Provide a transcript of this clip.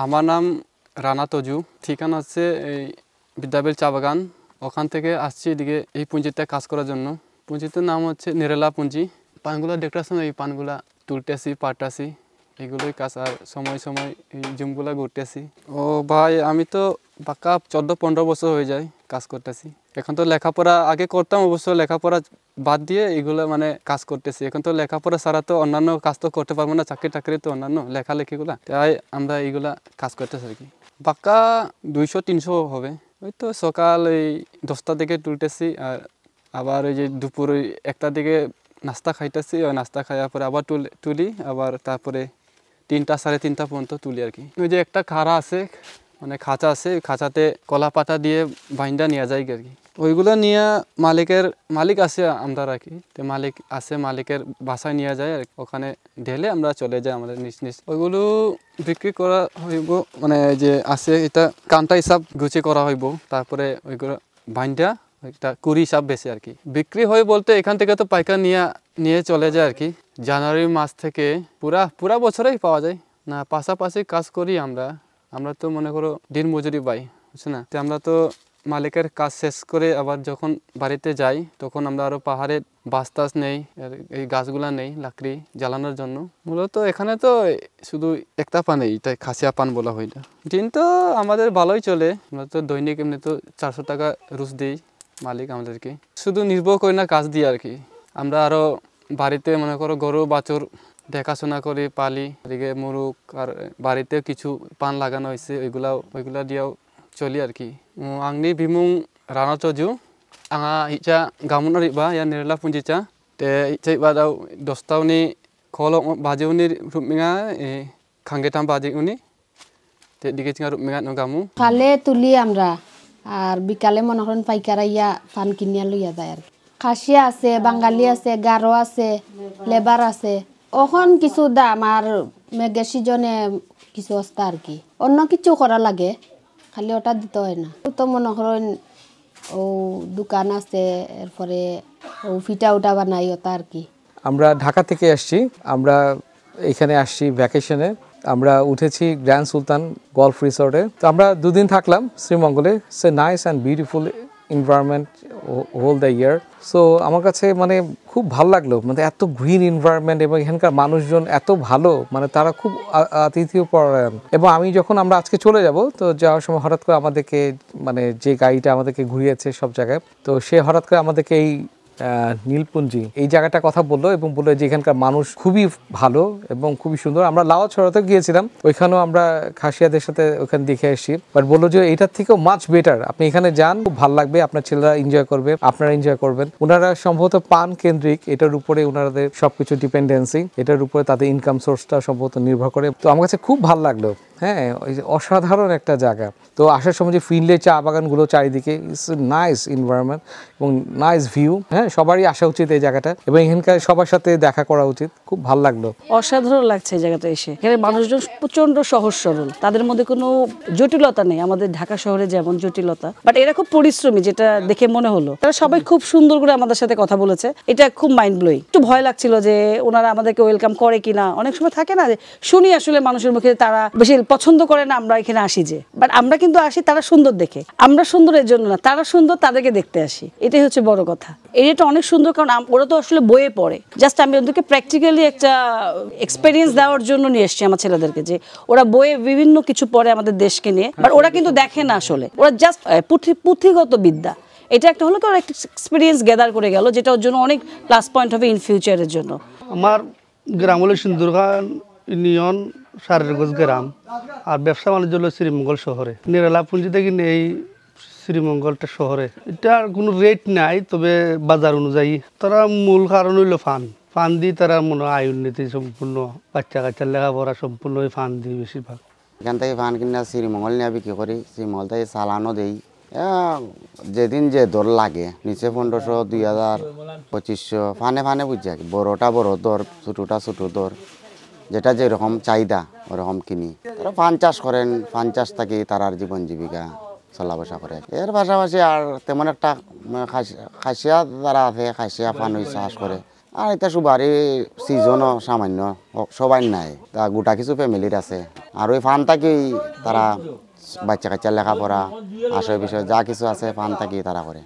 আমার নাম রানা তজু, ঠিকানা হচ্ছে এই বিদ্যাপীঠ চা বাগান। ওখান থেকে আসছি এদিকে এই পুঁজিতে কাজ করার জন্য। পুঁজিটার নাম হচ্ছে নিরেলা পুঁজি। পানগুলো ডেকোরেশন, এই পানগুলা তুলতেছি, পাঠাছি, এগুলোই কাজ। আর সময় সময় এই জুমগুলা ঘুরতেছি। ও ভাই, আমি তো পাক্কা 14-15 বছর হয়ে যায় কাজ করতেছি। এখন তো লেখাপড়া আগে করতাম, অবশ্য লেখাপড়া বাদ দিয়ে এগুলো মানে কাজ করতেছি। এখন তো লেখাপড়া ছাড়া তো অন্যান্য কাজ তো করতে পারবো না, চাকরি টাকরি তো অন্যান্য লেখালেখিগুলা, তাই আমরা এইগুলা কাজ করতেছি আর কি। পাক্কা 200-300 হবে। ওই তো সকাল এই 10টা থেকে তুলতেছি, আর আবার ওই যে দুপুর 1টার দিকে নাস্তা খাইতেছি। ওই নাস্তা খাওয়ার পরে আবার তুলি, আবার তারপরে 3টা-3:30 পর্যন্ত তুলি আর কি। ওই যে একটা খাড়া আছে, মানে খাঁচা আছে, খাঁচাতে কলা পাতা দিয়ে বাইন্দা নিয়ে যায় আর কি। ওইগুলো নিয়ে মালিক আছে আমরা আর কি, তো মালিক আছে, মালিকের বাসায় নিয়ে যায় আর ওখানে ঢেলে আমরা চলে যাই আমাদের নিজ। ওইগুলো বিক্রি করা হইব, মানে যে আছে এটা কান্টা হিসাব গুছিয়ে করা হইব, তারপরে ওইগুলো বাইন্দা একটা কুড়ি হিসাব বেশি আর কি বিক্রি হয়। বলতে এখান থেকে তো পাইকার নিয়ে চলে যায় আর কি। জানুয়ারি মাস থেকে পুরা বছরেই পাওয়া যায় না। পাশাপাশি কাজ করি আমরা তো মনে করো দিন মজুরি পাই, বুঝছো না। তো আমরা তো মালিকের কাজ শেষ করে আবার যখন বাড়িতে যাই, তখন আমরা আরও পাহাড়ে বাস নেই, এই গাছগুলা নেই লাকড়ি জ্বালানোর জন্য। মূলত এখানে তো শুধু একটা পানেই, তাই খাসিয়া পান বলা হয় না। দিন তো আমাদের ভালোই চলে, আমরা তো দৈনিক এমনি তো 400 টাকা রোজ দিই মালিক আমাদেরকে। শুধু নির্ভর করি না কাজ দিয়ে আর কি। আমরা আরও বাড়িতে মনে করো গরু বাছুর দেখাশোনা করি, পালি, এদিকে মুরগ, আর বাড়িতে কিছু পান লাগানো হয়েছে, ওইগুলা দিয়েও চলি আর কি। आंनि बिमुं राना तजु, आंहा हिचा गामोन ओरैबा या निरला पुंजिचा ते हिचाइबा दाउ 10टानि कल बाजिउनि रुपमिङा खांगेताम बाजिउनि ते दिगेचिङा रुपमिङा न गामु কালে তুলি আমরা, আর বিকালে মনে করেন পাইকারা ইয়া পান কিনিয়া লইয়া যায় আর খাসিয়া আছে, বাঙালি আছে, গারো আছে, লেবার আছে। ওখন কিছু দাম আর মেঘের সিজনে কিছু অস্তা আর কি। অন্য কিছু করা লাগে, খালি ওটা দিতে হয় না। তো মনে করেন ও দোকান আছে, এরপরে ও ফিটা উটা বানাই ওটা আর কি। আমরা ঢাকা থেকে আসছি, আমরা এখানে আসছি ভ্যাকেশনে। আমরা উঠেছি গ্র্যান্ড সুলতান গলফ রিসর্টে। তো আমরা 2 দিন থাকলাম শ্রীমঙ্গলে। সে nice and beautiful environment whole the year. So আমার কাছে মানে খুব ভালো লাগলো, মানে এত গ্রিন এনভায়রনমেন্ট এবং এখানকার মানুষজন এত ভালো, মানে তারা খুব আতিথেয়পরায়ণ। এবং আমরা আজকে চলে যাব, তো যাওয়ার সময় হঠাৎ করে আমাদেরকে, মানে যে গাড়িটা আমাদেরকে ঘুরিয়েছে সব জায়গায়, তো সে হঠাৎ করে আমাদেরকে এই নীলপুঞ্জি এই জায়গাটা কথা বললো এবং বললো যে এখানকার মানুষ খুবই ভালো এবং খুবই সুন্দর। আমরা লাওয়াছড়াতে গিয়েছিলাম, ওইখানেও আমরা খাসিয়াদের সাথে ওখানে দেখে এসেছি, বাট বললো যে এইটার থেকেও মাচ বেটার, আপনি এখানে যান, খুব ভালো লাগবে, আপনার ছেলেরা এনজয় করবে, আপনারা এনজয় করবেন। ওনারা সম্ভবত পান কেন্দ্রিক, এটার উপরে ওনাদের সবকিছু ডিপেন্ডেন্সি, এটার উপরে তাদের ইনকাম সোর্সটা সম্ভবত নির্ভর করে। তো আমার কাছে খুব ভালো লাগলো, হ্যাঁ, ওই যে অসাধারণ একটা জায়গা। তো আসার সময় যে ফিনলে চা বাগানগুলো চারিদিকে, ইটস নাইস এনভায়রনমেন্ট এবং নাইস ভিউ। হ্যাঁ, সবারই আসা উচিত এই জায়গাটা এবং এখানকার সবার সাথে দেখা করা উচিত। খুব ভালো লাগলো, অসাধারণ লাগছে এই জায়গাটা এসে। এখানে মানুষজন প্রচন্ড সহজ সরল, তাদের মধ্যে কোনো জটিলতা নেই। আমাদের ঢাকা শহরে যেমন জটিলতা, বাট এরা খুব পরিশ্রমী, যেটা দেখে মনে হলো। তারা সবাই খুব সুন্দর করে আমাদের সাথে কথা বলেছে, এটা খুব মাইন্ড ব্লোয়িং। একটু ভয় লাগছিল যে ওনারা আমাদেরকে ওয়েলকাম করে কিনা। অনেক সময় থাকে না যে শুনি আসলে মানুষের মুখে তারা বেশি পছন্দ করে না আমরা এখানে আসি যে, বাট আমরা কিন্তু আসি তারা সুন্দর দেখে। আমরা সুন্দরের জন্য না, তারা সুন্দর তাদেরকে দেখতে আসি, এটাই হচ্ছে বড় কথা। এরিয়াটা অনেক সুন্দর, কারণ ওরা তো আসলে বইয়ে পড়ে, জাস্ট আমি ওদেরকে প্র্যাকটিক্যালি একটা এক্সপেরিয়েন্স দেওয়ার জন্য নিয়ে এসছি আমার ছেলেদেরকে, যে ওরা বইয়ে বিভিন্ন কিছু পড়ে আমাদের দেশকে নিয়ে, বাট ওরা কিন্তু দেখে না আসলে, ওরা জাস্ট পুঁথিগত বিদ্যা। এটা একটা হলো কি ওরা একটা এক্সপিরিয়েন্স গ্যাদার করে গেল, যেটা ওর জন্য অনেক প্লাস পয়েন্ট হবে ইন ফিউচারের জন্য। আমার গ্রাম হলো সিন্দুরখান ইউনিয়ন সারেরগঞ্জ গ্রাম, আর ব্যবসা বাণিজ্য হলো শ্রীমঙ্গল শহরে। নিরালা পুঞ্জিতে কিনে এই শ্রীমঙ্গলটা শহরে এটার কোনো রেট নাই, তবে বাজার অনুযায়ী তারা মূল কারণ হইলো ফান দিয়ে তারা মনে আয় উন্নতি সম্পূর্ণ, বাচ্চা কাচ্চার লেখাপড়া সম্পূর্ণ ওই ফান দিয়ে বেশিরভাগ। এখান থেকে ফান কিনা শ্রীমঙ্গল নিয়ে বিক্রি করি, শ্রীমঙ্গল থেকে চালানো দেই। যেদিন যে দর লাগে, নিচে 1500, 2000, 2500 ফানে বুঝছে আর কি। বড়োটা বড় দর, ছোটোটা ছোটো দর, যেটা যেরকম চাহিদা ওরকম কিনি। তারা ফান চাষ করেন, ফান চাষ থাকি তারার জীবন জীবিকা চলা বসা করে। এর পাশাপাশি আর তেমন একটা খাসিয়া যারা আছে, খাসিয়া ফান চাষ করে। আর এটা সুবারি সিজনও সামান্য, সবাই নাই, তা গোটা কিছু ফ্যামিলির আছে। আর ওই ফান থেকেই তারা বাচ্চা কাচ্চার লেখাপড়া আশয় বিষয় যা কিছু আছে ফান থেকেই তারা করে।